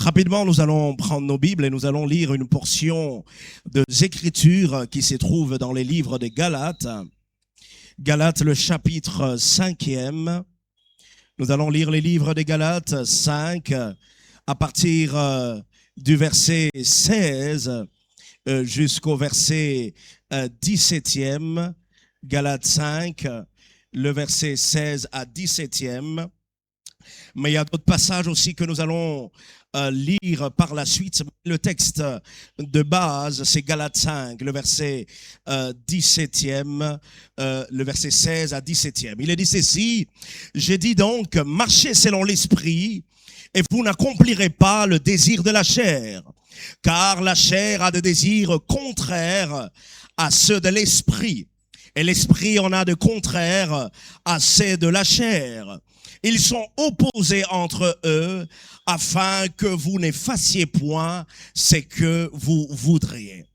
Rapidement, nous allons prendre nos Bibles et nous allons lire une portion des Écritures qui se trouve dans les livres des Galates. Galates, le chapitre 5e. Nous allons lire les livres des Galates 5 à partir du verset 16 jusqu'au verset 17e. Galates 5, le verset 16 à 17e. Mais il y a d'autres passages aussi que nous allons lire par la suite. Le texte de base, c'est Galates 5, le verset 17e, le verset 16 à 17e. Il est dit ceci: j'ai dit donc, marchez selon l'esprit, et vous n'accomplirez pas le désir de la chair, car la chair a des désirs contraires à ceux de l'esprit, et l'esprit en a de contraires à ceux de la chair. Ils sont opposés entre eux afin que vous ne fassiez point ce que vous voudriez.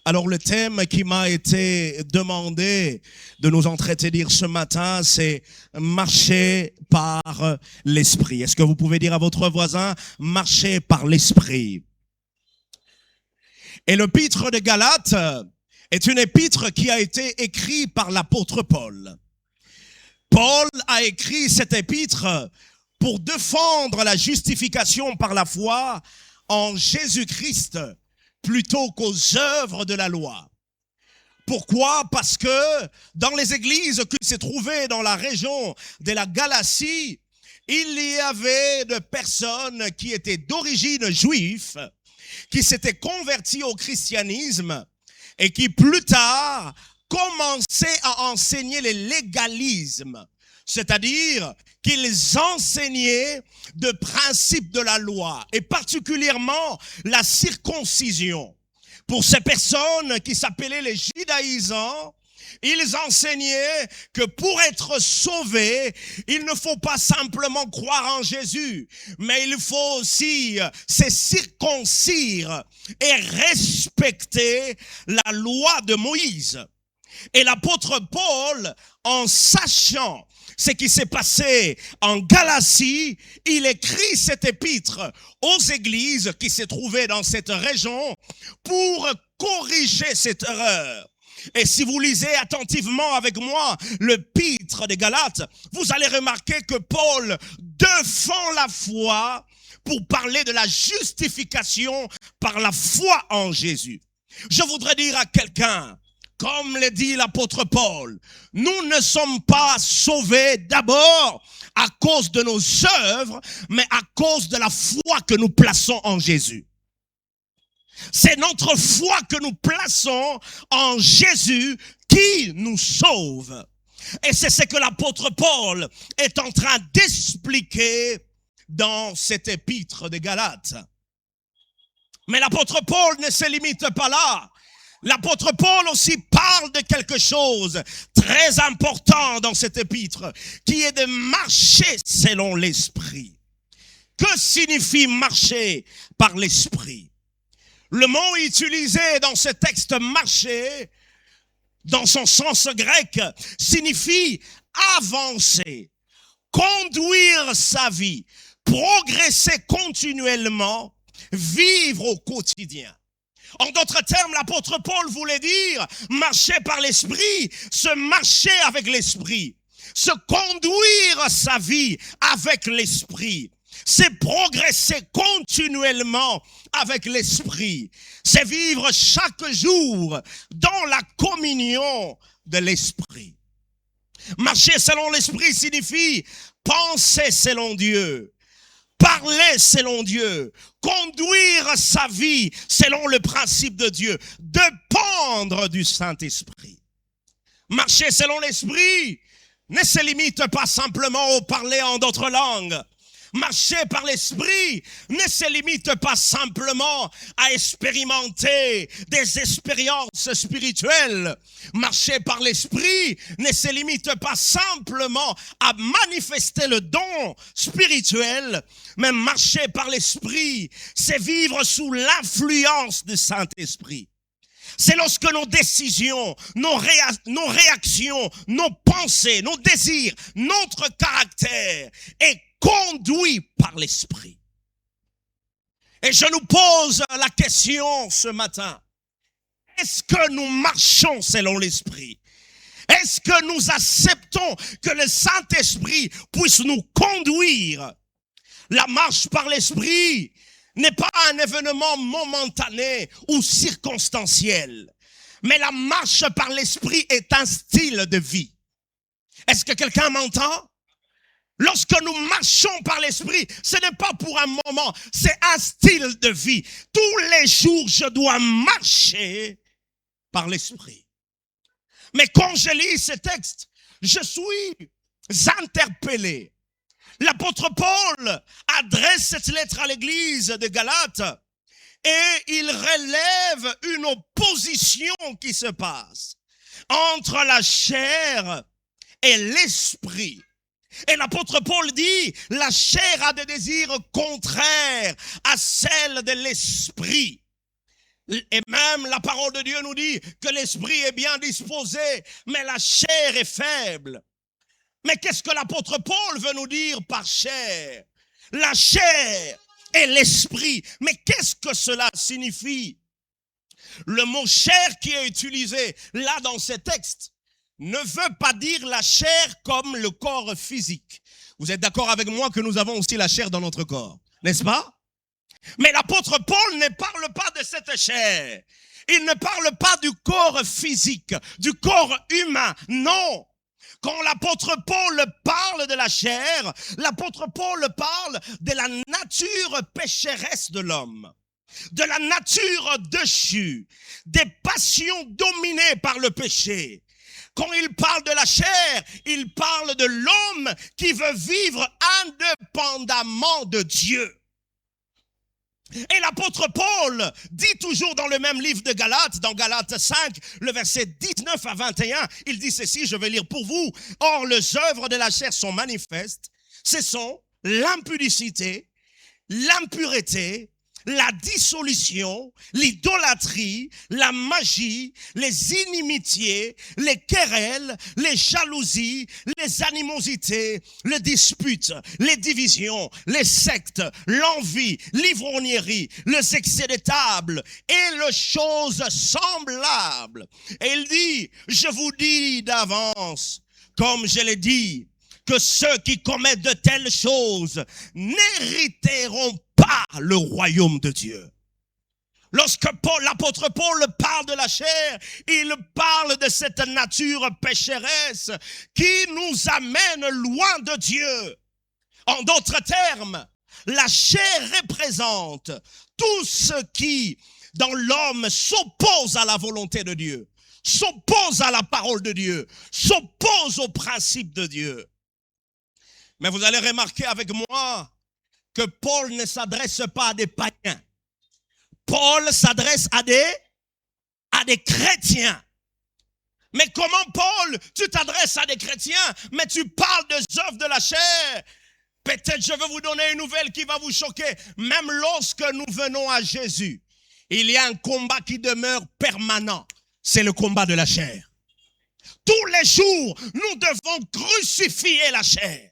Alors le thème qui m'a été demandé de nous entretenir ce matin, c'est marcher par l'esprit. Est-ce que vous pouvez dire à votre voisin, marcher par l'esprit? Et l'épître de Galates est une épître qui a été écrite par l'apôtre Paul. Paul a écrit cette épître pour défendre la justification par la foi en Jésus-Christ plutôt qu'aux œuvres de la loi. Pourquoi? Parce que dans les églises qui se trouvaient dans la région de la Galatie, il y avait des personnes qui étaient d'origine juive, qui s'étaient converties au christianisme et qui plus tard commençaient à enseigner le légalisme, c'est-à-dire qu'ils enseignaient de principes de la loi, et particulièrement la circoncision. Pour ces personnes qui s'appelaient les judaïsants, ils enseignaient que pour être sauvé, il ne faut pas simplement croire en Jésus, mais il faut aussi se circoncire et respecter la loi de Moïse. Et l'apôtre Paul, en sachant ce qui s'est passé en Galatie, il écrit cette épître aux églises qui se trouvaient dans cette région pour corriger cette erreur. Et si vous lisez attentivement avec moi l'épître des Galates, vous allez remarquer que Paul défend la foi pour parler de la justification par la foi en Jésus. Je voudrais dire à quelqu'un, comme le dit l'apôtre Paul, nous ne sommes pas sauvés d'abord à cause de nos œuvres, mais à cause de la foi que nous plaçons en Jésus. C'est notre foi que nous plaçons en Jésus qui nous sauve. Et c'est ce que l'apôtre Paul est en train d'expliquer dans cette épître des Galates. Mais l'apôtre Paul ne se limite pas là. L'apôtre Paul aussi parle de quelque chose très important dans cette épître, qui est de marcher selon l'esprit. Que signifie marcher par l'esprit? Le mot utilisé dans ce texte marcher, dans son sens grec, signifie avancer, conduire sa vie, progresser continuellement, vivre au quotidien. En d'autres termes, l'apôtre Paul voulait dire marcher par l'esprit, se marcher avec l'esprit, se conduire sa vie avec l'esprit, c'est progresser continuellement avec l'esprit, c'est vivre chaque jour dans la communion de l'esprit. Marcher selon l'esprit signifie penser selon Dieu, parler selon Dieu, conduire sa vie selon le principe de Dieu, dépendre du Saint-Esprit. Marcher selon l'esprit ne se limite pas simplement au parler en d'autres langues. Marcher par l'esprit ne se limite pas simplement à expérimenter des expériences spirituelles. Marcher par l'esprit ne se limite pas simplement à manifester le don spirituel, mais marcher par l'esprit, c'est vivre sous l'influence du Saint-Esprit. C'est lorsque nos décisions, nos réactions, nos pensées, nos désirs, notre caractère est conduit par l'esprit. Et je nous pose la question ce matin. Est-ce que nous marchons selon l'Esprit? Est-ce que nous acceptons que le Saint-Esprit puisse nous conduire? La marche par l'Esprit n'est pas un événement momentané ou circonstanciel. Mais la marche par l'Esprit est un style de vie. Est-ce que quelqu'un m'entend? Lorsque nous marchons par l'Esprit, ce n'est pas pour un moment, c'est un style de vie. Tous les jours, je dois marcher par l'Esprit. Mais quand je lis ce texte, je suis interpellé. L'apôtre Paul adresse cette lettre à l'église de Galates et il relève une opposition qui se passe entre la chair et l'esprit. Et l'apôtre Paul dit, la chair a des désirs contraires à celle de l'esprit. Et même la parole de Dieu nous dit que l'esprit est bien disposé, mais la chair est faible. Mais qu'est-ce que l'apôtre Paul veut nous dire par chair? La chair et l'esprit. Mais qu'est-ce que cela signifie? Le mot chair qui est utilisé là dans ce texte ne veut pas dire la chair comme le corps physique. Vous êtes d'accord avec moi que nous avons aussi la chair dans notre corps, n'est-ce pas? Mais l'apôtre Paul ne parle pas de cette chair. Il ne parle pas du corps physique, du corps humain, non. Quand l'apôtre Paul parle de la chair, l'apôtre Paul parle de la nature pécheresse de l'homme, de la nature déchue, des passions dominées par le péché. Quand il parle de la chair, il parle de l'homme qui veut vivre indépendamment de Dieu. Et l'apôtre Paul dit toujours dans le même livre de Galates, dans Galates 5, le verset 19 à 21, il dit ceci, je vais lire pour vous. Or, les œuvres de la chair sont manifestes, ce sont l'impudicité, l'impureté, la dissolution, l'idolâtrie, la magie, les inimitiés, les querelles, les jalousies, les animosités, les disputes, les divisions, les sectes, l'envie, l'ivrognerie, les excès de table et les choses semblables. Et il dit, je vous dis d'avance, comme je l'ai dit, que ceux qui commettent de telles choses n'hériteront pas le royaume de Dieu. Lorsque l'apôtre Paul parle de la chair, il parle de cette nature pécheresse qui nous amène loin de Dieu. En d'autres termes, la chair représente tout ce qui, dans l'homme, s'oppose à la volonté de Dieu, s'oppose à la parole de Dieu, s'oppose au principe de Dieu. Mais vous allez remarquer avec moi que Paul ne s'adresse pas à des païens. Paul s'adresse à des chrétiens. Mais comment, Paul, tu t'adresses à des chrétiens, mais tu parles des œuvres de la chair? Peut-être je vais vous donner une nouvelle qui va vous choquer. Même lorsque nous venons à Jésus, il y a un combat qui demeure permanent. C'est le combat de la chair. Tous les jours, nous devons crucifier la chair.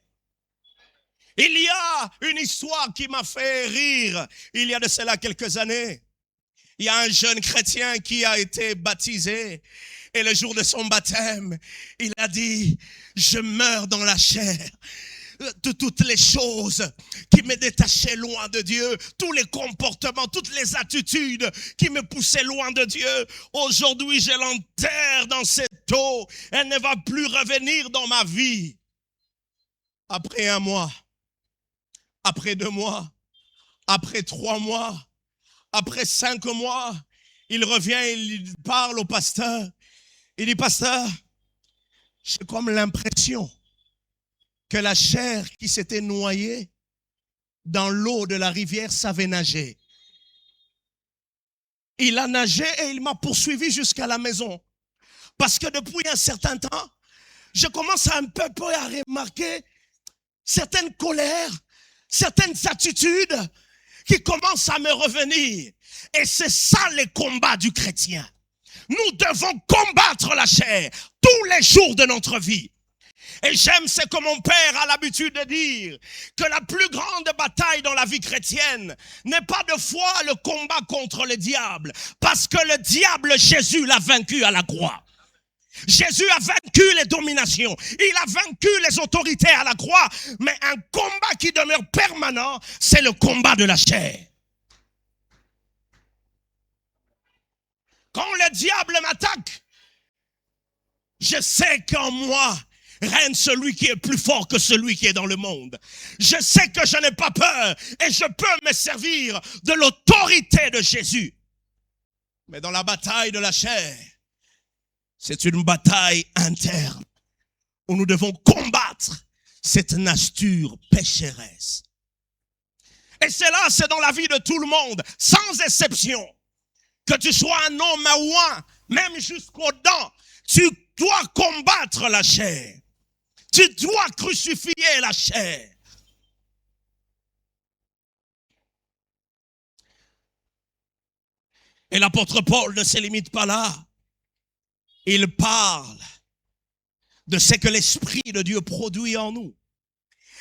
Il y a une histoire qui m'a fait rire il y a de cela quelques années. Il y a un jeune chrétien qui a été baptisé et le jour de son baptême, il a dit, je meurs dans la chair. De toutes les choses qui me détachaient loin de Dieu, tous les comportements, toutes les attitudes qui me poussaient loin de Dieu, aujourd'hui je l'enterre dans cette eau, elle ne va plus revenir dans ma vie. Après 1 mois, après 2 mois, après 3 mois, après 5 mois, il revient, il parle au pasteur. Il dit, pasteur, j'ai comme l'impression que la chair qui s'était noyée dans l'eau de la rivière savait nager. Il a nagé et il m'a poursuivi jusqu'à la maison. Parce que depuis un certain temps, je commence un peu à remarquer certaines colères, certaines attitudes qui commencent à me revenir. Et c'est ça le combat du chrétien. Nous devons combattre la chair tous les jours de notre vie. Et j'aime ce que mon père a l'habitude de dire, que la plus grande bataille dans la vie chrétienne n'est pas de foi le combat contre le diable, parce que le diable, Jésus l'a vaincu à la croix. Jésus a vaincu les dominations, il a vaincu les autorités à la croix, mais un combat qui demeure permanent, c'est le combat de la chair. Quand le diable m'attaque, je sais qu'en moi règne celui qui est plus fort que celui qui est dans le monde. Je sais que je n'ai pas peur et je peux me servir de l'autorité de Jésus. Mais dans la bataille de la chair, c'est une bataille interne où nous devons combattre cette nature pécheresse. Et cela, c'est dans la vie de tout le monde, sans exception. Que tu sois un homme ou un, même jusqu'aux dents, tu dois combattre la chair. Tu dois crucifier la chair. Et l'apôtre Paul ne se limite pas là. Il parle de ce que l'Esprit de Dieu produit en nous.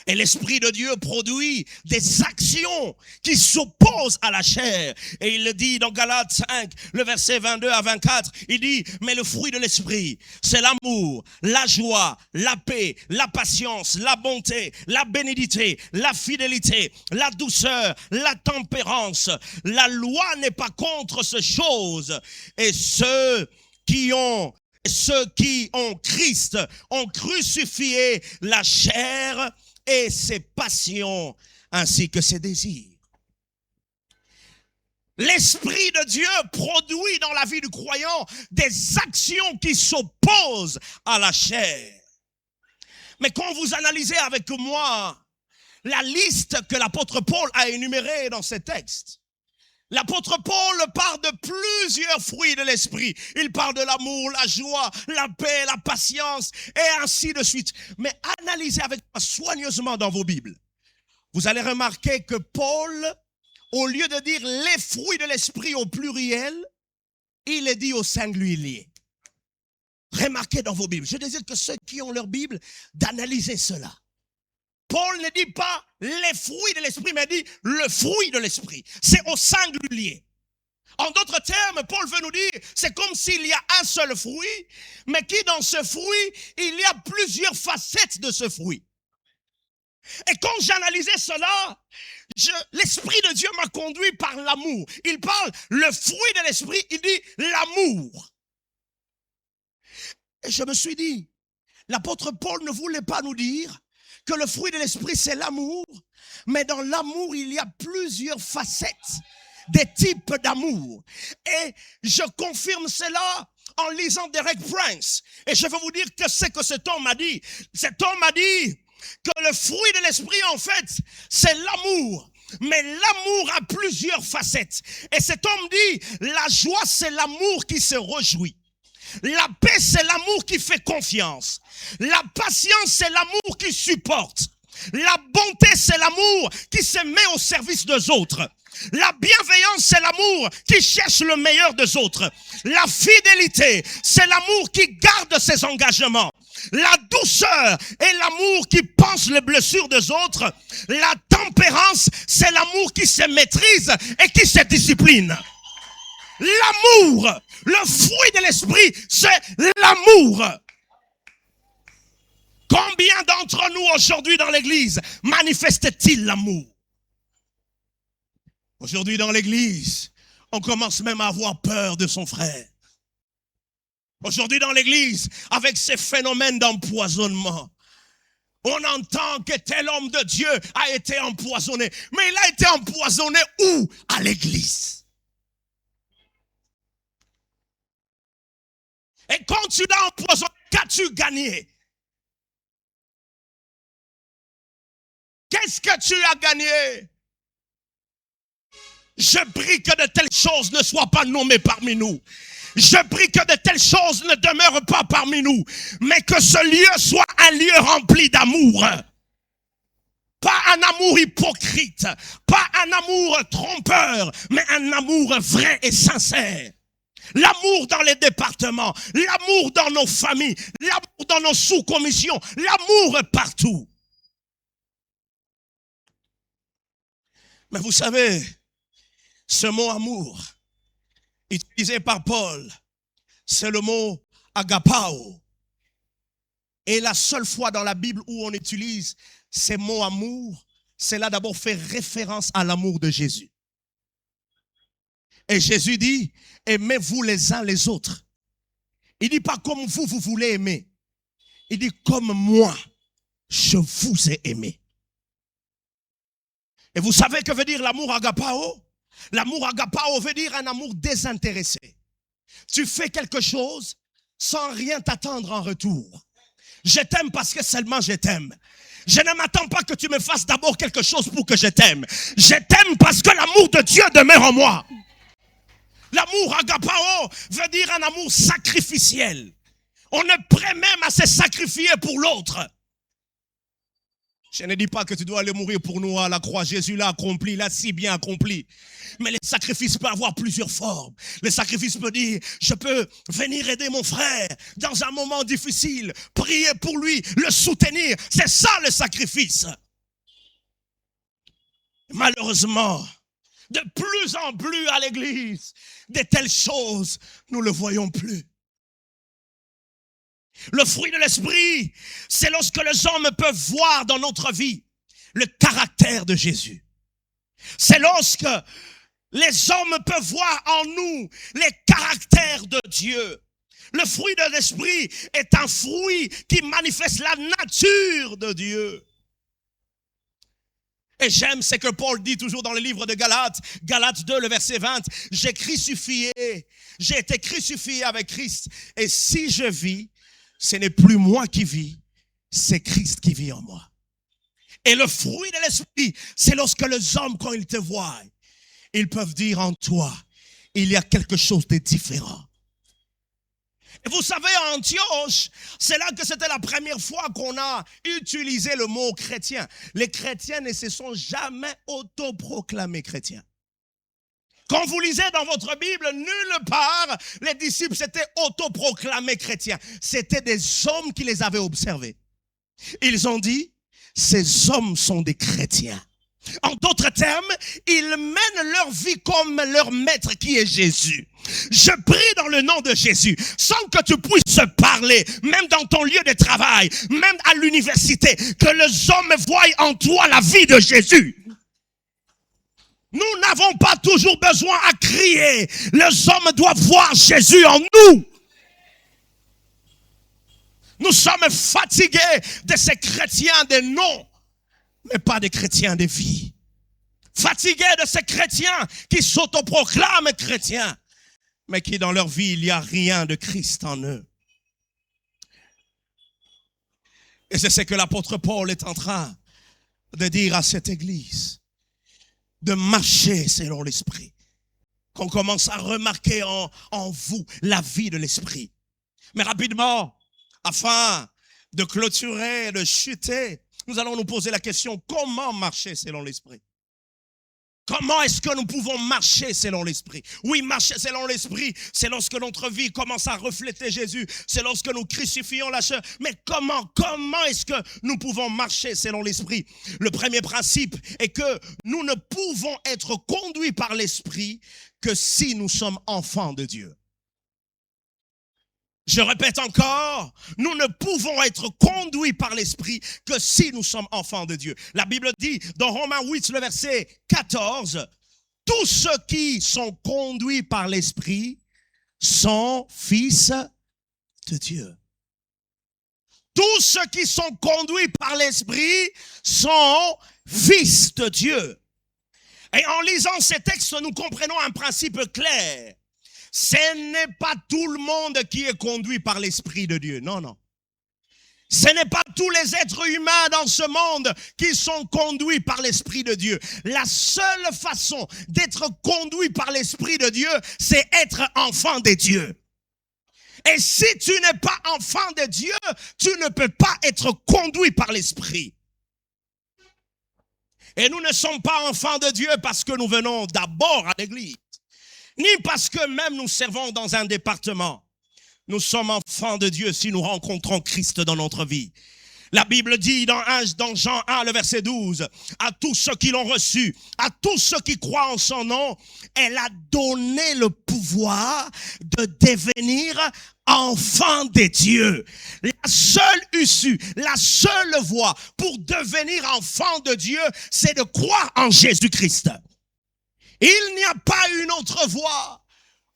Et l'Esprit de Dieu produit des actions qui s'opposent à la chair. Et il le dit dans Galates 5, le verset 22 à 24. Il dit, mais le fruit de l'Esprit, c'est l'amour, la joie, la paix, la patience, la bonté, la bénédiction, la fidélité, la douceur, la tempérance. La loi n'est pas contre ces choses. Et ceux qui ont Christ ont crucifié la chair et ses passions ainsi que ses désirs. L'Esprit de Dieu produit dans la vie du croyant des actions qui s'opposent à la chair. Mais quand vous analysez avec moi la liste que l'apôtre Paul a énumérée dans ces textes, l'apôtre Paul parle de plusieurs fruits de l'esprit. Il parle de l'amour, la joie, la paix, la patience et ainsi de suite. Mais analysez avec moi soigneusement dans vos Bibles. Vous allez remarquer que Paul, au lieu de dire les fruits de l'esprit au pluriel, il les dit au singulier. Remarquez dans vos Bibles. Je désire que ceux qui ont leur Bible, d'analyser cela. Paul ne dit pas les fruits de l'esprit, mais dit le fruit de l'esprit. C'est au singulier. En d'autres termes, Paul veut nous dire, c'est comme s'il y a un seul fruit, mais qui dans ce fruit, il y a plusieurs facettes de ce fruit. Et quand j'analysais cela, l'Esprit de Dieu m'a conduit par l'amour. Il parle le fruit de l'esprit, il dit l'amour. Et je me suis dit, l'apôtre Paul ne voulait pas nous dire que le fruit de l'esprit, c'est l'amour. Mais dans l'amour, il y a plusieurs facettes, des types d'amour. Et je confirme cela en lisant Derek Prince. Et je vais vous dire que c'est que cet homme m'a dit. Cet homme m'a dit que le fruit de l'esprit, en fait, c'est l'amour. Mais l'amour a plusieurs facettes. Et cet homme dit, la joie, c'est l'amour qui se réjouit. La paix, c'est l'amour qui fait confiance. La patience, c'est l'amour qui supporte. La bonté, c'est l'amour qui se met au service des autres. La bienveillance, c'est l'amour qui cherche le meilleur des autres. La fidélité, c'est l'amour qui garde ses engagements. La douceur est l'amour qui pense les blessures des autres. La tempérance, c'est l'amour qui se maîtrise et qui se discipline. L'amour, le fruit de l'esprit, c'est l'amour. Combien d'entre nous aujourd'hui dans l'église manifestent-ils l'amour? Aujourd'hui dans l'église, on commence même à avoir peur de son frère. Aujourd'hui dans l'église, avec ces phénomènes d'empoisonnement, on entend que tel homme de Dieu a été empoisonné. Mais il a été empoisonné où? À l'église. Et quand tu l'as empoisonné, qu'as-tu gagné? Qu'est-ce que tu as gagné? Je prie que de telles choses ne soient pas nommées parmi nous. Je prie que de telles choses ne demeurent pas parmi nous. Mais que ce lieu soit un lieu rempli d'amour. Pas un amour hypocrite. Pas un amour trompeur. Mais un amour vrai et sincère. L'amour dans les départements, l'amour dans nos familles, l'amour dans nos sous-commissions, l'amour partout. Mais vous savez, ce mot amour, utilisé par Paul, c'est le mot agapao. Et la seule fois dans la Bible où on utilise ces mots amour, c'est là d'abord faire référence à l'amour de Jésus. Et Jésus dit, aimez-vous les uns les autres. Il dit pas comme vous voulez aimer. Il dit comme moi, je vous ai aimé. Et vous savez que veut dire l'amour agapao? L'amour agapao veut dire un amour désintéressé. Tu fais quelque chose sans rien t'attendre en retour. Je t'aime parce que seulement je t'aime. Je ne m'attends pas que tu me fasses d'abord quelque chose pour que je t'aime. Je t'aime parce que l'amour de Dieu demeure en moi. L'amour agapao veut dire un amour sacrificiel. On est prêt même à se sacrifier pour l'autre. Je ne dis pas que tu dois aller mourir pour nous à la croix. Jésus l'a accompli, l'a si bien accompli. Mais les sacrifices peuvent avoir plusieurs formes. Les sacrifices peuvent dire, je peux venir aider mon frère dans un moment difficile, prier pour lui, le soutenir. C'est ça le sacrifice. Malheureusement, de plus en plus à l'église, de telles choses, nous ne le voyons plus. Le fruit de l'esprit, c'est lorsque les hommes peuvent voir dans notre vie le caractère de Jésus. C'est lorsque les hommes peuvent voir en nous les caractères de Dieu. Le fruit de l'esprit est un fruit qui manifeste la nature de Dieu. Et j'aime ce que Paul dit toujours dans le livre de Galates, Galates 2, le verset 20, j'ai été crucifié avec Christ. Et si je vis, ce n'est plus moi qui vis, c'est Christ qui vit en moi. Et le fruit de l'esprit, c'est lorsque les hommes, quand ils te voient, ils peuvent dire en toi, il y a quelque chose de différent. Et vous savez, à Antioche, c'est là que c'était la première fois qu'on a utilisé le mot chrétien. Les chrétiens ne se sont jamais autoproclamés chrétiens. Quand vous lisez dans votre Bible, nulle part, les disciples s'étaient autoproclamés chrétiens. C'était des hommes qui les avaient observés. Ils ont dit, ces hommes sont des chrétiens. En d'autres termes, ils mènent leur vie comme leur maître qui est Jésus. Je prie dans le nom de Jésus, sans que tu puisses parler, même dans ton lieu de travail, même à l'université, que les hommes voient en toi la vie de Jésus. Nous n'avons pas toujours besoin à crier. Les hommes doivent voir Jésus en nous. Nous sommes fatigués de ces chrétiens de nom, mais pas des chrétiens de vie. Fatigués de ces chrétiens qui s'autoproclament chrétiens, mais qui dans leur vie, il n'y a rien de Christ en eux. Et c'est ce que l'apôtre Paul est en train de dire à cette église. De marcher selon l'esprit. Qu'on commence à remarquer en vous la vie de l'esprit. Mais rapidement, afin de clôturer, de chuter, nous allons nous poser la question, comment marcher selon l'esprit? Comment est-ce que nous pouvons marcher selon l'esprit? Oui, marcher selon l'esprit, c'est lorsque notre vie commence à refléter Jésus. C'est lorsque nous crucifions la chair. Mais comment est-ce que nous pouvons marcher selon l'esprit? Le premier principe est que nous ne pouvons être conduits par l'esprit que si nous sommes enfants de Dieu. Je répète encore, nous ne pouvons être conduits par l'esprit que si nous sommes enfants de Dieu. La Bible dit dans Romains 8, le verset 14, tous ceux qui sont conduits par l'esprit sont fils de Dieu. Tous ceux qui sont conduits par l'esprit sont fils de Dieu. Et en lisant ces textes, nous comprenons un principe clair. Ce n'est pas tout le monde qui est conduit par l'Esprit de Dieu. Non, non. Ce n'est pas tous les êtres humains dans ce monde qui sont conduits par l'Esprit de Dieu. La seule façon d'être conduit par l'Esprit de Dieu, c'est être enfant de Dieu. Et si tu n'es pas enfant de Dieu, tu ne peux pas être conduit par l'Esprit. Et nous ne sommes pas enfants de Dieu parce que nous venons d'abord à l'église. ni parce que même nous servons dans un département. Nous sommes enfants de Dieu si nous rencontrons Christ dans notre vie. La Bible dit dans Jean 1, le verset 12, à tous ceux qui l'ont reçu, à tous ceux qui croient en son nom, elle a donné le pouvoir de devenir enfants de Dieu. La seule issue, la seule voie pour devenir enfant de Dieu, c'est de croire en Jésus-Christ. Il n'y a pas une autre voie.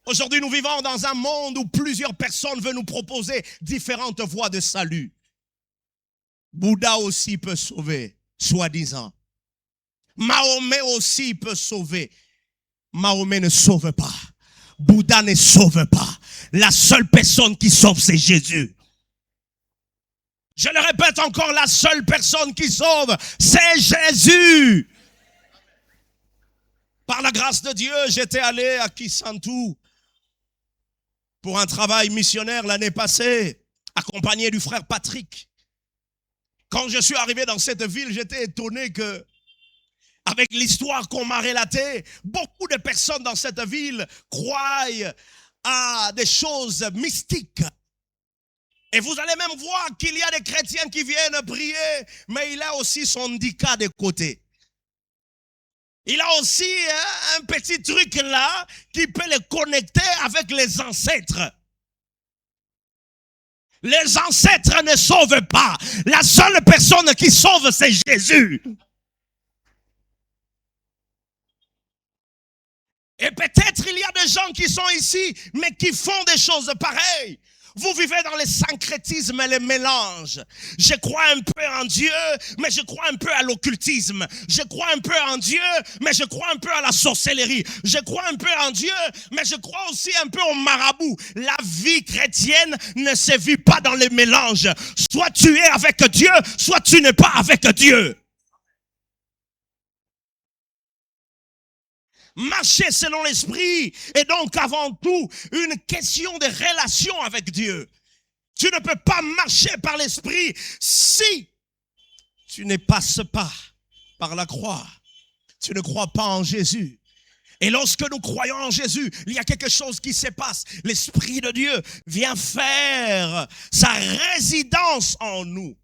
Aujourd'hui, nous vivons dans un monde où plusieurs personnes veulent nous proposer différentes voies de salut. Bouddha aussi peut sauver, soi-disant. Mahomet aussi peut sauver. Mahomet ne sauve pas. Bouddha ne sauve pas. La seule personne qui sauve, c'est Jésus. Je le répète encore, la seule personne qui sauve, c'est Jésus. Par la grâce de Dieu, j'étais allé à Kisantu pour un travail missionnaire l'année passée, accompagné du frère Patrick. Quand je suis arrivé dans cette ville, j'étais étonné que, avec l'histoire qu'on m'a relatée, beaucoup de personnes dans cette ville croient à des choses mystiques. Et vous allez même voir qu'il y a des chrétiens qui viennent prier, mais il a aussi son handicap de côté. Il a aussi un petit truc là qui peut les connecter avec les ancêtres. Les ancêtres ne sauvent pas. La seule personne qui sauve, c'est Jésus. Et peut-être il y a des gens qui sont ici, mais qui font des choses pareilles. Vous vivez dans le syncrétisme et le mélange. Je crois un peu en Dieu, mais je crois un peu à l'occultisme. Je crois un peu en Dieu, mais je crois un peu à la sorcellerie. Je crois un peu en Dieu, mais je crois aussi un peu au marabout. La vie chrétienne ne se vit pas dans les mélanges. Soit tu es avec Dieu, soit tu n'es pas avec Dieu. Marcher selon l'esprit est donc avant tout une question de relation avec Dieu. Tu ne peux pas marcher par l'esprit si tu ne passes pas par la croix. Tu ne crois pas en Jésus. Et lorsque nous croyons en Jésus, il y a quelque chose qui se passe. L'Esprit de Dieu vient faire sa résidence en nous,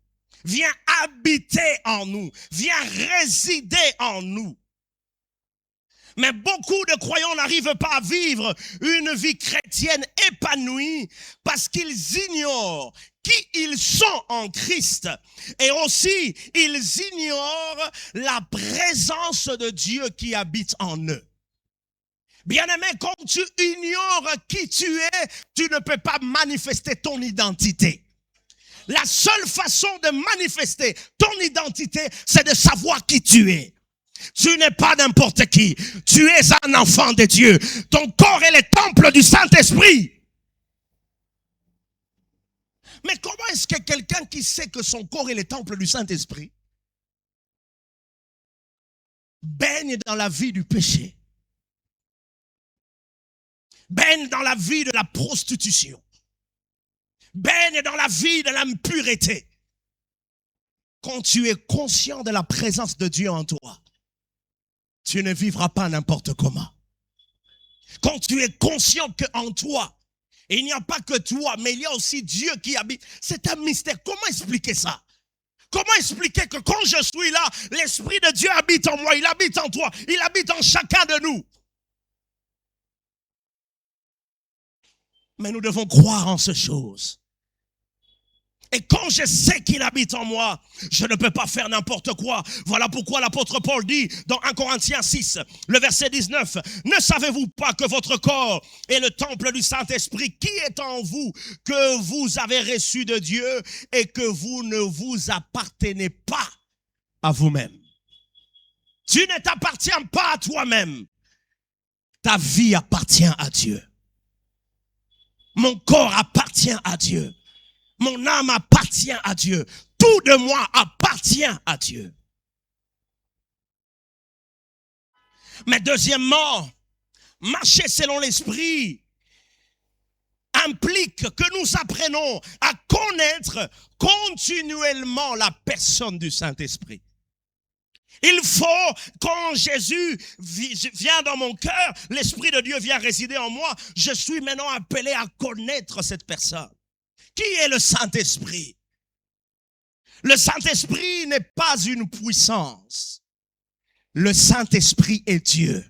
vient habiter en nous, vient résider en nous. Mais beaucoup de croyants n'arrivent pas à vivre une vie chrétienne épanouie parce qu'ils ignorent qui ils sont en Christ. Et aussi, ils ignorent la présence de Dieu qui habite en eux. Bien-aimé, quand tu ignores qui tu es, tu ne peux pas manifester ton identité. La seule façon de manifester ton identité, c'est de savoir qui tu es. Tu n'es pas n'importe qui. Tu es un enfant de Dieu. Ton corps est le temple du Saint-Esprit. Mais comment est-ce que quelqu'un qui sait que son corps est le temple du Saint-Esprit baigne dans la vie du péché, baigne dans la vie de la prostitution, baigne dans la vie de l'impureté? Quand tu es conscient de la présence de Dieu en toi, tu ne vivras pas n'importe comment. Quand tu es conscient qu'en toi, il n'y a pas que toi, mais il y a aussi Dieu qui habite. C'est un mystère. Comment expliquer ça? Comment expliquer que quand je suis là, l'Esprit de Dieu habite en moi, il habite en toi, il habite en chacun de nous? Mais nous devons croire en ces choses. Et quand je sais qu'il habite en moi, je ne peux pas faire n'importe quoi. Voilà pourquoi l'apôtre Paul dit dans 1 Corinthiens 6, le verset 19, « Ne savez-vous pas que votre corps est le temple du Saint-Esprit qui est en vous, que vous avez reçu de Dieu et que vous ne vous appartenez pas à vous-même. » Tu ne t'appartiens pas à toi-même. Ta vie appartient à Dieu. Mon corps appartient à Dieu. Mon âme appartient à Dieu. Tout de moi appartient à Dieu. Mais deuxièmement, marcher selon l'esprit implique que nous apprenons à connaître continuellement la personne du Saint-Esprit. Il faut, quand Jésus vient dans mon cœur, l'Esprit de Dieu vient résider en moi, je suis maintenant appelé à connaître cette personne. Qui est le Saint-Esprit? Le Saint-Esprit n'est pas une puissance. Le Saint-Esprit est Dieu.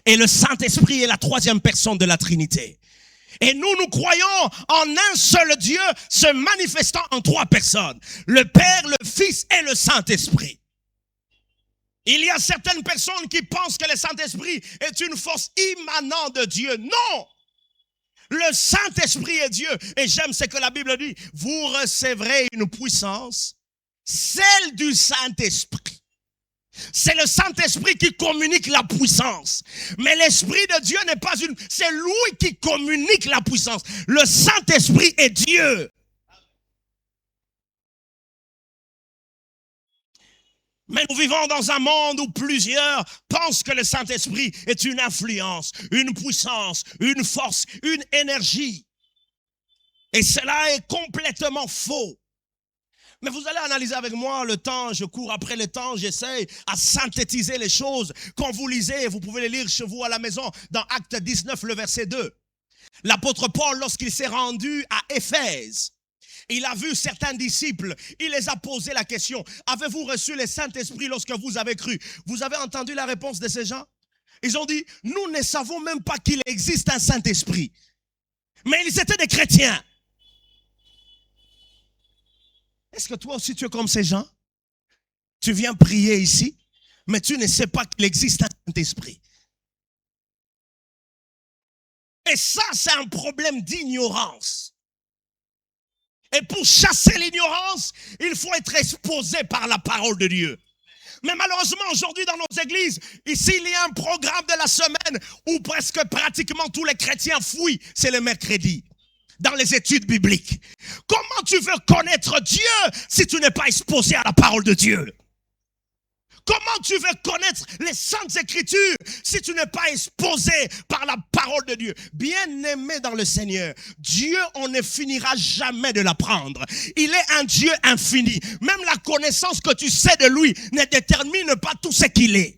Et le Saint-Esprit est la troisième personne de la Trinité. Et nous croyons en un seul Dieu se manifestant en trois personnes. Le Père, le Fils et le Saint-Esprit. Il y a certaines personnes qui pensent que le Saint-Esprit est une force immanente de Dieu. Non! Le Saint-Esprit est Dieu. Et j'aime ce que la Bible dit. Vous recevrez une puissance, celle du Saint-Esprit. C'est le Saint-Esprit qui communique la puissance. Mais l'Esprit de Dieu n'est pas une... C'est lui qui communique la puissance. Le Saint-Esprit est Dieu. Mais nous vivons dans un monde où plusieurs pensent que le Saint-Esprit est une influence, une puissance, une force, une énergie. Et cela est complètement faux. Mais vous allez analyser avec moi le temps, je cours après le temps, j'essaie à synthétiser les choses. Quand vous lisez, vous pouvez les lire chez vous à la maison, dans Acte 19, le verset 2. L'apôtre Paul, lorsqu'il s'est rendu à Éphèse, il a vu certains disciples, il les a posé la question, avez-vous reçu le Saint-Esprit lorsque vous avez cru? Vous avez entendu la réponse de ces gens? Ils ont dit, nous ne savons même pas qu'il existe un Saint-Esprit. Mais ils étaient des chrétiens. Est-ce que toi aussi tu es comme ces gens? Tu viens prier ici, mais tu ne sais pas qu'il existe un Saint-Esprit. Et ça, c'est un problème d'ignorance. Et pour chasser l'ignorance, il faut être exposé par la parole de Dieu. Mais malheureusement, aujourd'hui, dans nos églises, ici, il y a un programme de la semaine où presque pratiquement tous les chrétiens fouillent. C'est le mercredi, dans les études bibliques. Comment tu veux connaître Dieu si tu n'es pas exposé à la parole de Dieu? Comment tu veux connaître les Saintes Écritures si tu n'es pas exposé par la parole de Dieu? Bien-aimé dans le Seigneur, Dieu, on ne finira jamais de l'apprendre. Il est un Dieu infini. Même la connaissance que tu sais de lui ne détermine pas tout ce qu'il est.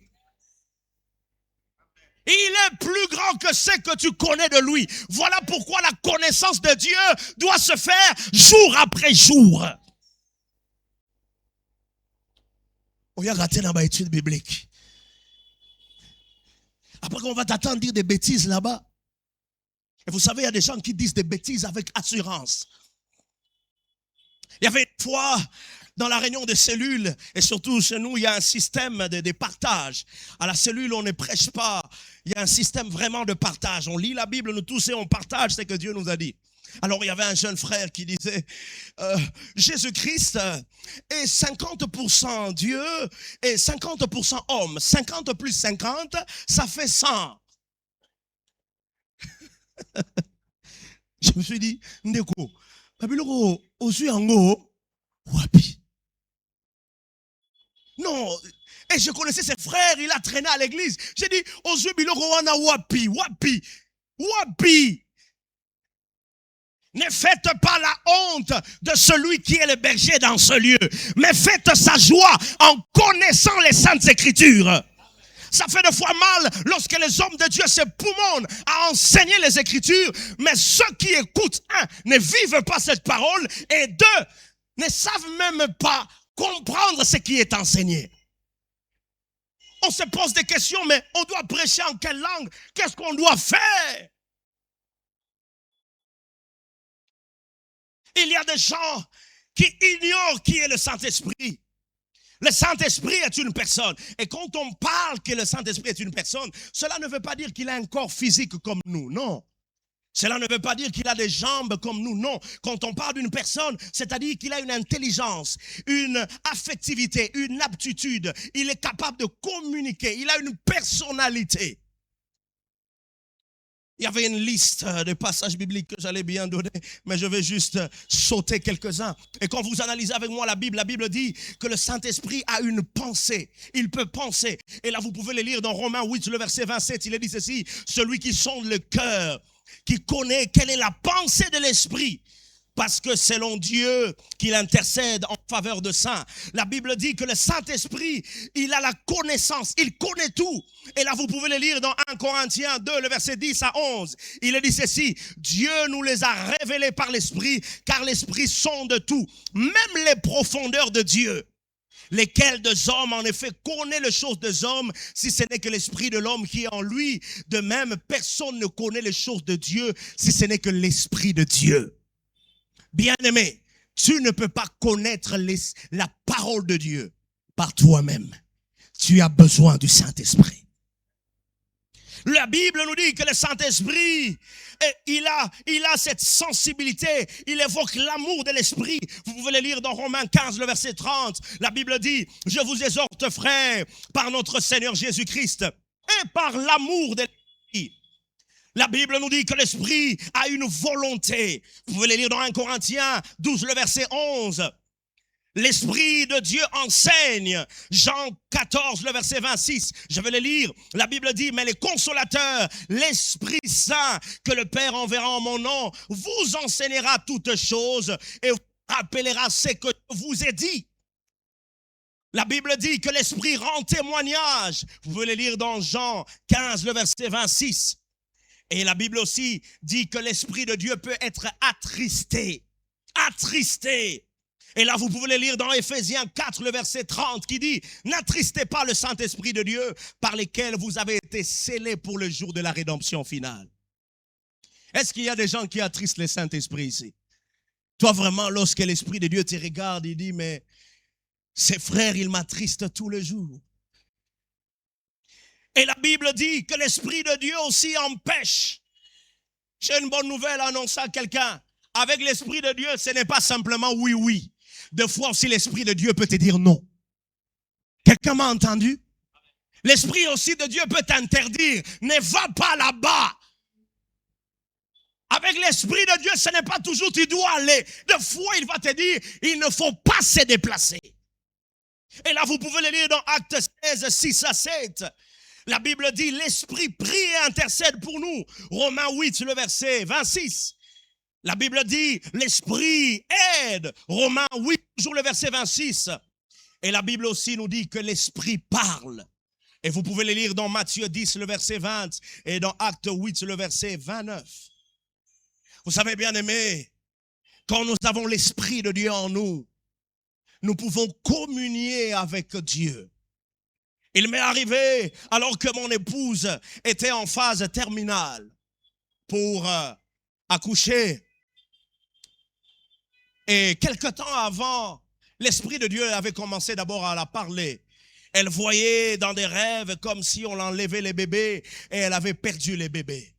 Il est plus grand que ce que tu connais de lui. Voilà pourquoi la connaissance de Dieu doit se faire jour après jour. On vient rater dans ma étude biblique. Après on va t'attendre dire des bêtises là-bas. Et vous savez, il y a des gens qui disent des bêtises avec assurance. Il y avait une fois, dans la réunion des cellules, et surtout chez nous, il y a un système de partage. À la cellule, on ne prêche pas. Il y a un système vraiment de partage. On lit la Bible, nous tous, et on partage ce que Dieu nous a dit. Alors, il y avait un jeune frère qui disait, Jésus-Christ est 50% Dieu et 50% homme. 50 plus 50, ça fait 100. Je me suis dit, Ndeko, Babiloko, osu yango, wapi. Non, et je connaissais ses frères, il a traîné à l'église. J'ai dit, osu biloko wana wapi, wapi, wapi. Ne faites pas la honte de celui qui est le berger dans ce lieu, mais faites sa joie en connaissant les Saintes Écritures. Ça fait des fois mal lorsque les hommes de Dieu se poumonnent à enseigner les Écritures, mais ceux qui écoutent, un, ne vivent pas cette parole, et deux, ne savent même pas comprendre ce qui est enseigné. On se pose des questions, mais on doit prêcher en quelle langue? Qu'est-ce qu'on doit faire? Il y a des gens qui ignorent qui est le Saint-Esprit. Le Saint-Esprit est une personne. Et quand on parle que le Saint-Esprit est une personne, cela ne veut pas dire qu'il a un corps physique comme nous, non. Cela ne veut pas dire qu'il a des jambes comme nous, non. Quand on parle d'une personne, c'est-à-dire qu'il a une intelligence, une affectivité, une aptitude. Il est capable de communiquer, il a une personnalité. Il y avait une liste de passages bibliques que j'allais bien donner, mais je vais juste sauter quelques-uns. Et quand vous analysez avec moi la Bible dit que le Saint-Esprit a une pensée. Il peut penser. Et là, vous pouvez le lire dans Romains 8, le verset 27. Il est dit ceci, celui qui sonde le cœur, qui connaît quelle est la pensée de l'Esprit. parce que selon Dieu qu'il intercède en faveur de saints. La Bible dit que le Saint-Esprit, il a la connaissance, il connaît tout. Et là, vous pouvez le lire dans 1 Corinthiens 2, le verset 10 à 11. Il est dit ceci: Dieu nous les a révélés par l'Esprit, car l'Esprit sonde tout, même les profondeurs de Dieu. Lesquels des hommes, en effet, connaît les choses des hommes, si ce n'est que l'esprit de l'homme qui est en lui. De même, personne ne connaît les choses de Dieu, si ce n'est que l'esprit de Dieu. Bien-aimé, tu ne peux pas connaître la parole de Dieu par toi-même. Tu as besoin du Saint-Esprit. La Bible nous dit que le Saint-Esprit, il a cette sensibilité, il évoque l'amour de l'Esprit. Vous pouvez le lire dans Romains 15, le verset 30. La Bible dit: je vous exhorte, frères, par notre Seigneur Jésus-Christ et par l'amour de l'Esprit. La Bible nous dit que l'Esprit a une volonté. Vous pouvez le lire dans 1 Corinthiens 12, le verset 11. L'Esprit de Dieu enseigne. Jean 14, le verset 26. Je vais le lire. La Bible dit: mais les consolateurs, l'Esprit Saint, que le Père enverra en mon nom, vous enseignera toutes choses et vous rappellera ce que je vous ai dit. La Bible dit que l'Esprit rend témoignage. Vous pouvez le lire dans Jean 15, le verset 26. Et la Bible aussi dit que l'Esprit de Dieu peut être attristé. Attristé. Et là, vous pouvez le lire dans Éphésiens 4, le verset 30, qui dit: n'attristez pas le Saint-Esprit de Dieu, par lequel vous avez été scellés pour le jour de la rédemption finale. Est-ce qu'il y a des gens qui attristent le Saint-Esprit ici? Toi, vraiment, lorsque l'Esprit de Dieu te regarde, il dit: mais ces frères, ils m'attristent tous les jours. Et la Bible dit que l'Esprit de Dieu aussi empêche. J'ai une bonne nouvelle à annoncer à quelqu'un. Avec l'Esprit de Dieu, ce n'est pas simplement oui, oui. Des fois aussi, l'Esprit de Dieu peut te dire non. Quelqu'un m'a entendu? L'Esprit aussi de Dieu peut t'interdire. Ne va pas là-bas. Avec l'Esprit de Dieu, ce n'est pas toujours tu dois aller. Des fois, il va te dire, il ne faut pas se déplacer. Et là, vous pouvez le lire dans Actes 16, 6 à 7. La Bible dit: l'Esprit prie et intercède pour nous. Romains 8, le verset 26. La Bible dit: l'Esprit aide. Romains 8, toujours le verset 26. Et la Bible aussi nous dit que l'Esprit parle. Et vous pouvez le lire dans Matthieu 10, le verset 20. Et dans Actes 8, le verset 29. Vous savez, bien aimé, quand nous avons l'Esprit de Dieu en nous, nous pouvons communier avec Dieu. Il m'est arrivé, alors que mon épouse était en phase terminale pour accoucher. Et quelque temps avant, l'Esprit de Dieu avait commencé d'abord à la parler. Elle voyait dans des rêves comme si on enlevait les bébés et elle avait perdu les bébés.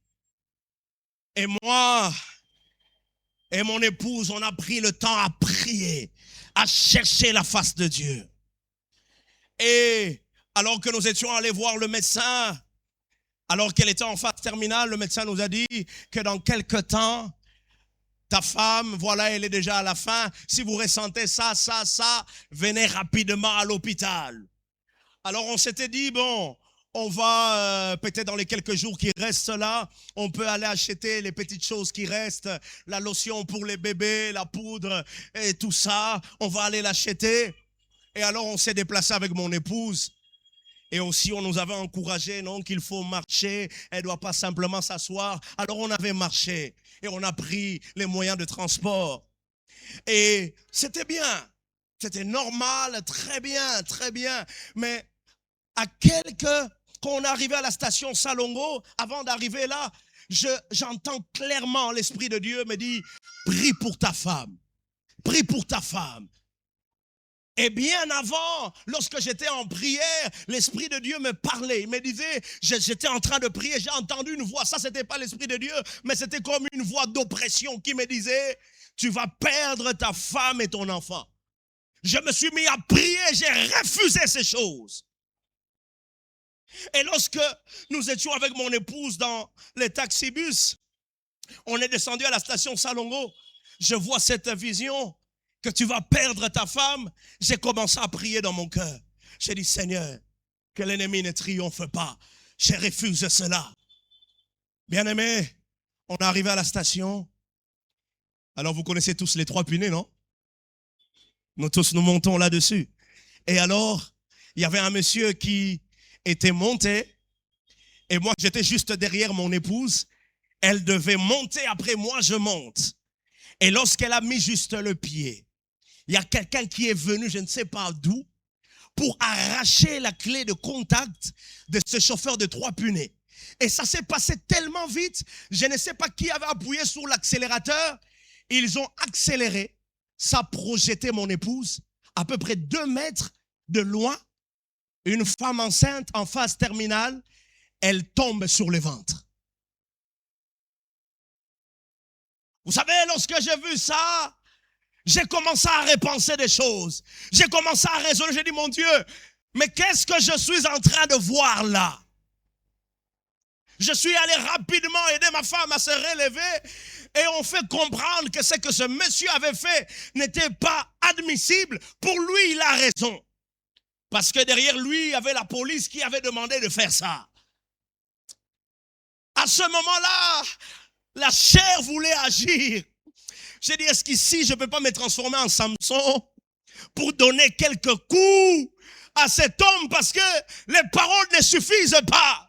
Et moi et mon épouse, on a pris le temps à prier, à chercher la face de Dieu. Et alors que nous étions allés voir le médecin, alors qu'elle était en phase terminale, le médecin nous a dit que dans quelques temps, ta femme, voilà, elle est déjà à la fin. Si vous ressentez ça, venez rapidement à l'hôpital. Alors on s'était dit, bon, on va peut-être dans les quelques jours qui restent là, on peut aller acheter les petites choses qui restent, la lotion pour les bébés, la poudre et tout ça. On va aller l'acheter. Et alors on s'est déplacé avec mon épouse. Et aussi, on nous avait encouragé, non, qu'il faut marcher. Elle ne doit pas simplement s'asseoir. Alors, on avait marché et on a pris les moyens de transport. Et c'était bien. C'était normal, très bien, très bien. Mais quand on est arrivé à la station Salongo, avant d'arriver là, j'entends clairement l'Esprit de Dieu me dire: prie pour ta femme. Prie pour ta femme. Et bien avant, lorsque j'étais en prière, l'Esprit de Dieu me parlait. Il me disait, j'étais en train de prier, j'ai entendu une voix. Ça, c'était pas l'Esprit de Dieu, mais c'était comme une voix d'oppression qui me disait: tu vas perdre ta femme et ton enfant. Je me suis mis à prier, j'ai refusé ces choses. Et lorsque nous étions avec mon épouse dans les taxibus, on est descendu à la station Salongo. Je vois cette vision que tu vas perdre ta femme. J'ai commencé à prier dans mon cœur. J'ai dit: Seigneur, que l'ennemi ne triomphe pas. Je refuse cela. Bien-aimé, on est arrivé à la station. Alors vous connaissez tous les 3 punais, non? Nous tous nous montons là-dessus. Et alors, il y avait un monsieur qui était monté et moi j'étais juste derrière mon épouse. Elle devait monter après moi, je monte. Et lorsqu'elle a mis juste le pied, il y a quelqu'un qui est venu, je ne sais pas d'où, pour arracher la clé de contact de ce chauffeur de 3 punais. Et ça s'est passé tellement vite, je ne sais pas qui avait appuyé sur l'accélérateur. Ils ont accéléré, ça a projeté mon épouse à peu près 2 mètres de loin. Une femme enceinte en phase terminale, elle tombe sur le ventre. Vous savez, lorsque j'ai vu ça, j'ai commencé à repenser des choses. J'ai commencé à raisonner. J'ai dit, mon Dieu, mais qu'est-ce que je suis en train de voir là? Je suis allé rapidement aider ma femme à se relever et on fait comprendre que ce que ce monsieur avait fait n'était pas admissible. Pour lui, il a raison. Parce que derrière lui, il y avait la police qui avait demandé de faire ça. À ce moment-là, la chair voulait agir. J'ai dit, est-ce qu'ici, je ne peux pas me transformer en Samson pour donner quelques coups à cet homme parce que les paroles ne suffisent pas.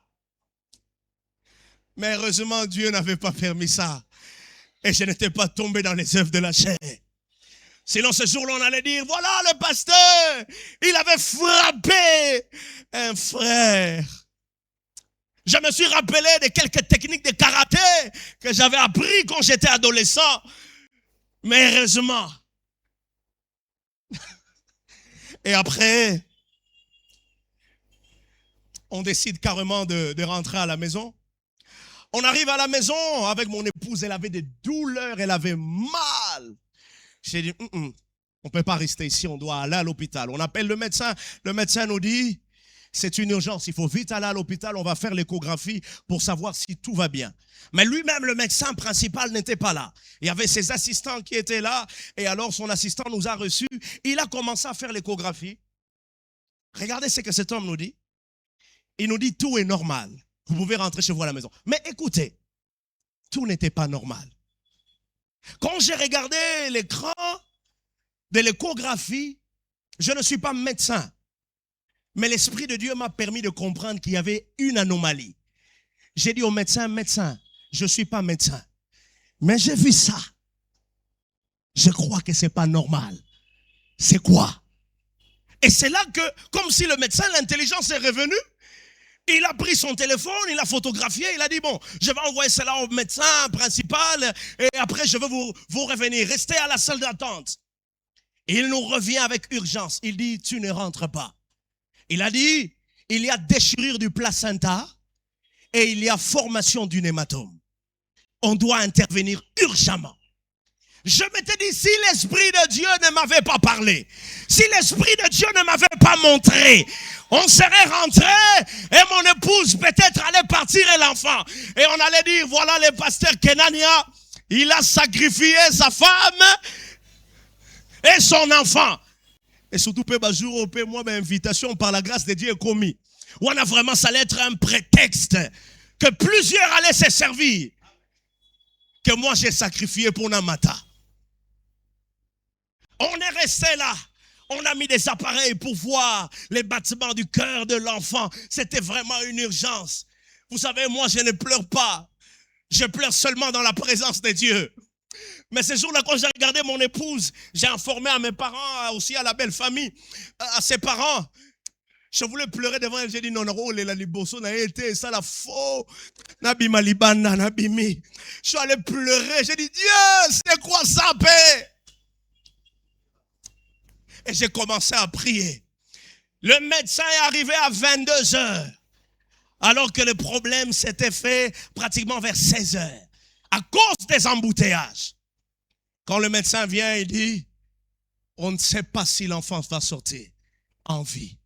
Mais heureusement, Dieu n'avait pas permis ça. Et je n'étais pas tombé dans les œuvres de la chair. Sinon, ce jour-là, on allait dire, voilà le pasteur, il avait frappé un frère. Je me suis rappelé de quelques techniques de karaté que j'avais appris quand j'étais adolescent. Mais heureusement. Et après, on décide carrément de rentrer à la maison. On arrive à la maison avec mon épouse, elle avait des douleurs, elle avait mal. J'ai dit, on ne peut pas rester ici, on doit aller à l'hôpital. On appelle le médecin nous dit, c'est une urgence, il faut vite aller à l'hôpital, on va faire l'échographie pour savoir si tout va bien. Mais lui-même, le médecin principal n'était pas là. Il y avait ses assistants qui étaient là, et alors son assistant nous a reçus. Il a commencé à faire l'échographie. Regardez ce que cet homme nous dit. Il nous dit, tout est normal. Vous pouvez rentrer chez vous à la maison. Mais écoutez, tout n'était pas normal. Quand j'ai regardé l'écran de l'échographie, je ne suis pas médecin. Mais l'Esprit de Dieu m'a permis de comprendre qu'il y avait une anomalie. J'ai dit au médecin, je ne suis pas médecin. Mais j'ai vu ça. Je crois que ce n'est pas normal. C'est quoi? Et c'est là que, comme si le médecin, l'intelligence est revenue, il a pris son téléphone, il a photographié, il a dit, bon, je vais envoyer cela au médecin principal et après je vais vous revenir. Restez à la salle d'attente. Il nous revient avec urgence. Il dit, tu ne rentres pas. Il a dit, il y a déchirure du placenta et il y a formation du hématome. On doit intervenir urgemment. Je m'étais dit, si l'Esprit de Dieu ne m'avait pas parlé, si l'Esprit de Dieu ne m'avait pas montré, on serait rentré et mon épouse peut-être allait partir et l'enfant. Et on allait dire, voilà le pasteur Kenania, il a sacrifié sa femme et son enfant. Et surtout, moi, ma invitation par la grâce de Dieu est commise. On a vraiment, ça allait être un prétexte que plusieurs allaient se servir. Que moi, j'ai sacrifié pour Namata. On est resté là. On a mis des appareils pour voir les battements du cœur de l'enfant. C'était vraiment une urgence. Vous savez, moi, je ne pleure pas. Je pleure seulement dans la présence de Dieu. Mais ce jour-là, quand j'ai regardé mon épouse, j'ai informé à mes parents, aussi à la belle famille, à ses parents. Je voulais pleurer devant elle. J'ai dit, non, la liboso n'a été, ça la faux. Nabima libana, nabimi. Je suis allé pleurer. J'ai dit, Dieu, c'est quoi ça, paix? Et j'ai commencé à prier. Le médecin est arrivé à 22 heures. Alors que le problème s'était fait pratiquement vers 16 heures. À cause des embouteillages. Quand le médecin vient, il dit, on ne sait pas si l'enfant va sortir en vie.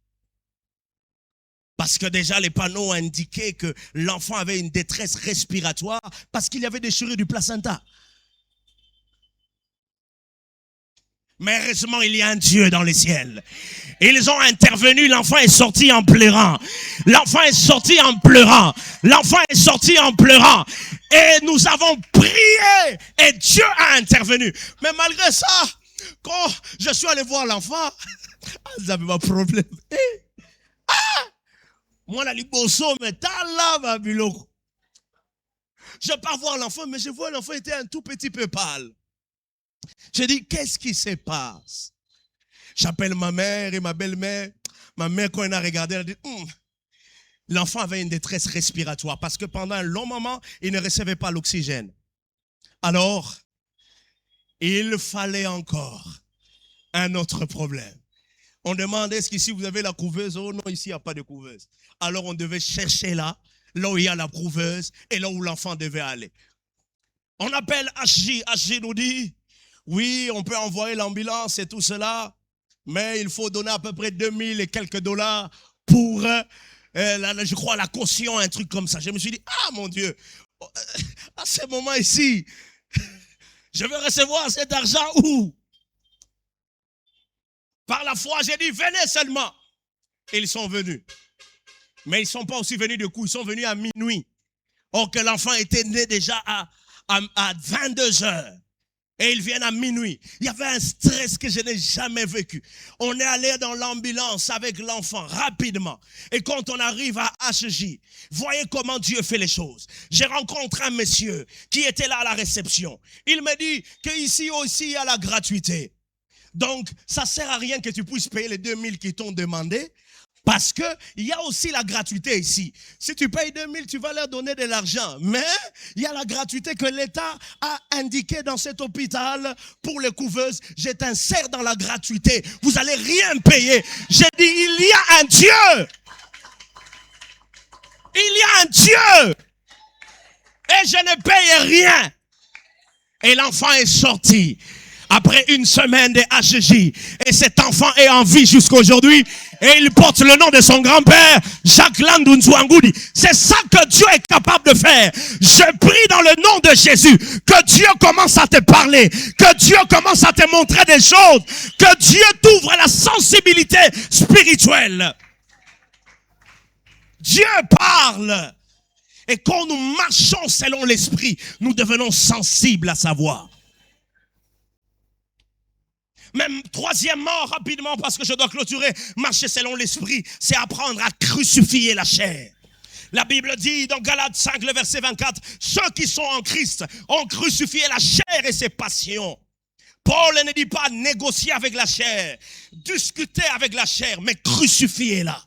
Parce que déjà les panneaux indiquaient que l'enfant avait une détresse respiratoire parce qu'il y avait déchirure du placenta. Mais heureusement, il y a un Dieu dans les ciels. Ils ont intervenu, l'enfant est sorti en pleurant. L'enfant est sorti en pleurant. L'enfant est sorti en pleurant. Et nous avons prié et Dieu a intervenu. Mais malgré ça, quand je suis allé voir l'enfant, vous avez un problème. Moi, la liboso, mais t'as là, ma biloko. Je pars voir l'enfant, mais je vois l'enfant était un tout petit peu pâle. Je dis, qu'est-ce qui se passe? J'appelle ma mère et ma belle-mère. Ma mère, quand elle a regardé, elle a dit, l'enfant avait une détresse respiratoire parce que pendant un long moment, il ne recevait pas l'oxygène. Alors, il fallait encore un autre problème. On demandait, est-ce qu'ici vous avez la couveuse? Oh non, ici il n'y a pas de couveuse. Alors on devait chercher là où il y a la couveuse et là où l'enfant devait aller. On appelle HJ. HJ nous dit, oui, on peut envoyer l'ambulance et tout cela, mais il faut donner à peu près 2000 et quelques dollars pour, je crois, la caution, un truc comme ça. Je me suis dit, ah mon Dieu, à ce moment ici, je vais recevoir cet argent où? Par la foi, j'ai dit, venez seulement. Et ils sont venus. Mais ils ne sont pas aussi venus de coup, ils sont venus à minuit. Or que l'enfant était né déjà à 22 heures. Et ils viennent à minuit. Il y avait un stress que je n'ai jamais vécu. On est allé dans l'ambulance avec l'enfant rapidement. Et quand on arrive à HJ, voyez comment Dieu fait les choses. J'ai rencontré un monsieur qui était là à la réception. Il me dit qu'ici aussi il y a la gratuité. Donc, ça ne sert à rien que tu puisses payer les 2000 qui t'ont demandé. Parce qu'il y a aussi la gratuité ici. Si tu payes 2000, tu vas leur donner de l'argent. Mais il y a la gratuité que l'État a indiquée dans cet hôpital pour les couveuses. Je t'insère dans la gratuité. Vous n'allez rien payer. J'ai dit, il y a un Dieu. Il y a un Dieu. Et je ne paye rien. Et l'enfant est sorti. Après une semaine de HJ, et cet enfant est en vie jusqu'à aujourd'hui, et il porte le nom de son grand-père, Jacques Landunzouangoudi. C'est ça que Dieu est capable de faire. Je prie dans le nom de Jésus, que Dieu commence à te parler, que Dieu commence à te montrer des choses, que Dieu t'ouvre la sensibilité spirituelle. Dieu parle. Et quand nous marchons selon l'esprit, nous devenons sensibles à sa voix. Même troisièmement, rapidement, parce que je dois clôturer, marcher selon l'esprit, c'est apprendre à crucifier la chair. La Bible dit dans Galates 5, le verset 24, ceux qui sont en Christ ont crucifié la chair et ses passions. Paul ne dit pas négocier avec la chair, discuter avec la chair, mais crucifier-la.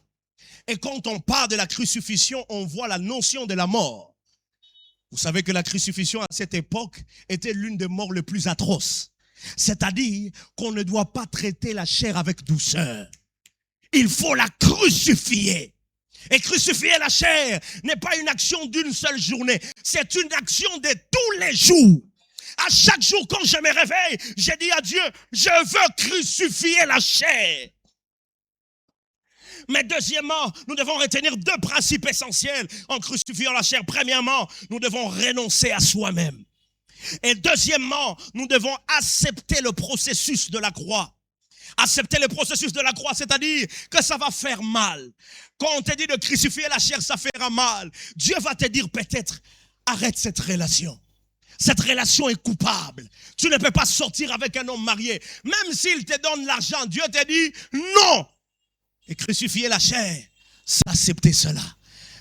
Et quand on parle de la crucifixion, on voit la notion de la mort. Vous savez que la crucifixion à cette époque était l'une des morts les plus atroces. C'est-à-dire qu'on ne doit pas traiter la chair avec douceur. Il faut la crucifier. Et crucifier la chair n'est pas une action d'une seule journée. C'est une action de tous les jours. À chaque jour, quand je me réveille, j'ai dit à Dieu, je veux crucifier la chair. Mais deuxièmement, nous devons retenir deux principes essentiels en crucifiant la chair. Premièrement, nous devons renoncer à soi-même. Et deuxièmement, nous devons accepter le processus de la croix. Accepter le processus de la croix, c'est-à-dire que ça va faire mal. Quand on te dit de crucifier la chair, ça fera mal. Dieu va te dire peut-être, arrête cette relation. Cette relation est coupable. Tu ne peux pas sortir avec un homme marié. Même s'il te donne l'argent, Dieu te dit non. Et crucifier la chair, c'est accepter cela.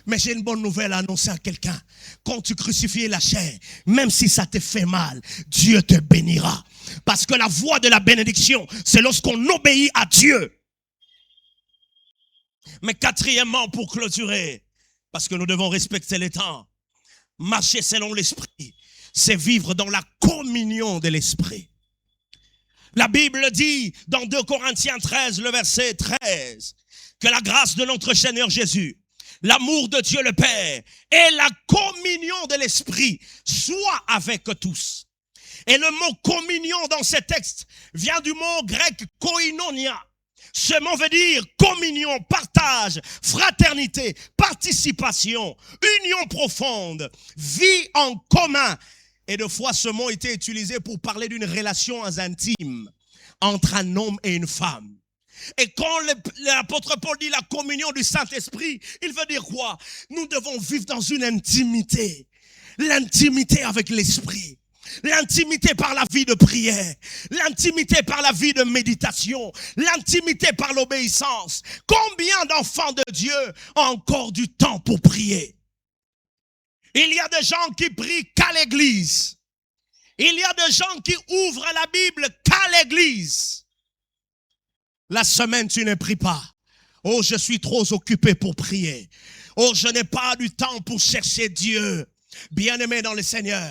Mais j'ai une bonne nouvelle à annoncer à quelqu'un. Quand tu crucifies la chair, même si ça te fait mal, Dieu te bénira. Parce que la voie de la bénédiction, c'est lorsqu'on obéit à Dieu. Mais quatrièmement, pour clôturer, parce que nous devons respecter les temps, marcher selon l'esprit, c'est vivre dans la communion de l'esprit. La Bible dit dans 2 Corinthiens 13, le verset 13, que la grâce de notre Seigneur Jésus, l'amour de Dieu le Père et la communion de l'Esprit soient avec tous. Et le mot communion dans ces textes vient du mot grec koinonia. Ce mot veut dire communion, partage, fraternité, participation, union profonde, vie en commun. Et de fois, ce mot était utilisé pour parler d'une relation intime entre un homme et une femme. Et quand l'apôtre Paul dit la communion du Saint-Esprit, il veut dire quoi? Nous devons vivre dans une intimité. L'intimité avec l'esprit. L'intimité par la vie de prière, l'intimité par la vie de méditation, l'intimité par l'obéissance. Combien d'enfants de Dieu ont encore du temps pour prier? Il y a des gens qui prient qu'à l'église. Il y a des gens qui ouvrent la Bible qu'à l'église. La semaine, tu ne pries pas. Oh, je suis trop occupé pour prier. Oh, je n'ai pas du temps pour chercher Dieu. Bien-aimé dans le Seigneur,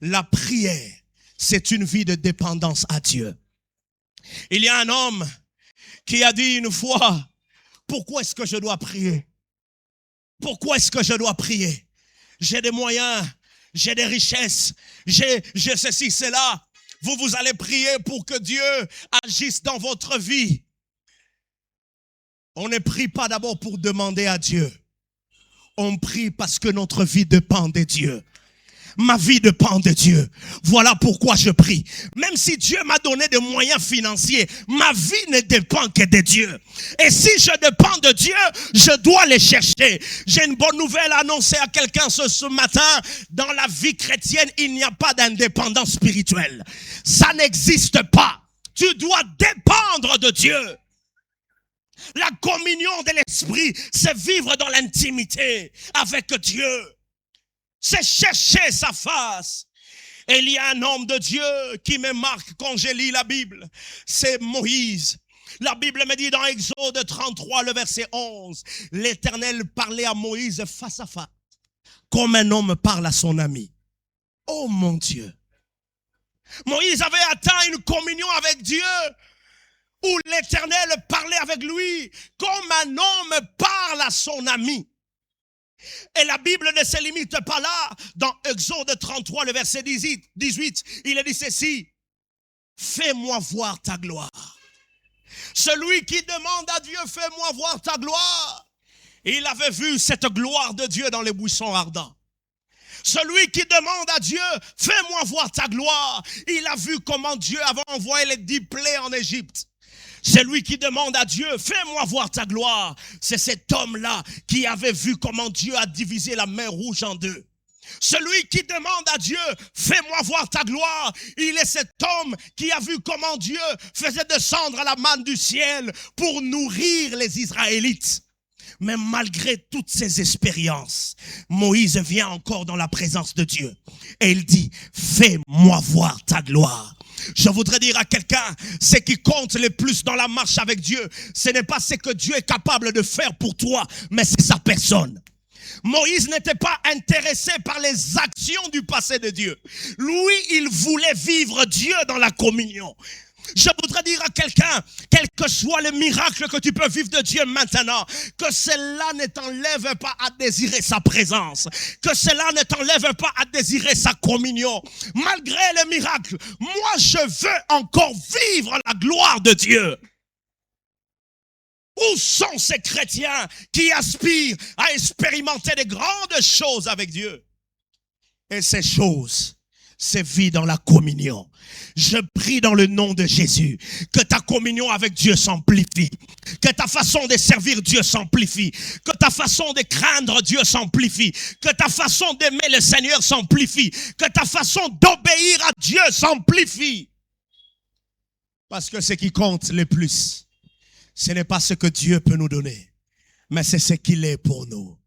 la prière, c'est une vie de dépendance à Dieu. Il y a un homme qui a dit une fois, pourquoi est-ce que je dois prier? Pourquoi est-ce que je dois prier? J'ai des moyens, j'ai des richesses, j'ai ceci, cela. Vous allez prier pour que Dieu agisse dans votre vie. On ne prie pas d'abord pour demander à Dieu. On prie parce que notre vie dépend de Dieu. Ma vie dépend de Dieu. Voilà pourquoi je prie. Même si Dieu m'a donné des moyens financiers, ma vie ne dépend que de Dieu. Et si je dépends de Dieu, je dois les chercher. J'ai une bonne nouvelle à annoncer à quelqu'un ce matin. Dans la vie chrétienne, il n'y a pas d'indépendance spirituelle. Ça n'existe pas. Tu dois dépendre de Dieu. La communion de l'esprit, c'est vivre dans l'intimité avec Dieu. C'est chercher sa face. Et il y a un homme de Dieu qui me marque quand je lis la Bible. C'est Moïse. La Bible me dit dans Exode 33, le verset 11, l'Éternel parlait à Moïse face à face, comme un homme parle à son ami. Oh mon Dieu. Moïse avait atteint une communion avec Dieu, où l'Éternel parlait avec lui comme un homme parle à son ami. Et la Bible ne se limite pas là. Dans Exode 33, le verset 18, il a dit ceci. Fais-moi voir ta gloire. Celui qui demande à Dieu, fais-moi voir ta gloire. Il avait vu cette gloire de Dieu dans les buissons ardents. Celui qui demande à Dieu, fais-moi voir ta gloire. Il a vu comment Dieu avait envoyé les 10 plaies en Égypte. Celui qui demande à Dieu, fais-moi voir ta gloire. C'est cet homme-là qui avait vu comment Dieu a divisé la mer Rouge en deux. Celui qui demande à Dieu, fais-moi voir ta gloire. Il est cet homme qui a vu comment Dieu faisait descendre la manne du ciel pour nourrir les Israélites. Mais malgré toutes ces expériences, Moïse vient encore dans la présence de Dieu. Et il dit, fais-moi voir ta gloire. Je voudrais dire à quelqu'un, ce qui compte le plus dans la marche avec Dieu, ce n'est pas ce que Dieu est capable de faire pour toi, mais c'est sa personne. Moïse n'était pas intéressé par les actions du passé de Dieu. Lui, il voulait vivre Dieu dans la communion. Je voudrais dire à quelqu'un, quel que soit le miracle que tu peux vivre de Dieu maintenant, que cela ne t'enlève pas à désirer sa présence, que cela ne t'enlève pas à désirer sa communion. Malgré le miracle, moi je veux encore vivre la gloire de Dieu. Où sont ces chrétiens qui aspirent à expérimenter de grandes choses avec Dieu? Et ces choses, c'est vie dans la communion. Je prie dans le nom de Jésus que ta communion avec Dieu s'amplifie, que ta façon de servir Dieu s'amplifie, que ta façon de craindre Dieu s'amplifie, que ta façon d'aimer le Seigneur s'amplifie, que ta façon d'obéir à Dieu s'amplifie. Parce que ce qui compte le plus, ce n'est pas ce que Dieu peut nous donner, mais c'est ce qu'il est pour nous.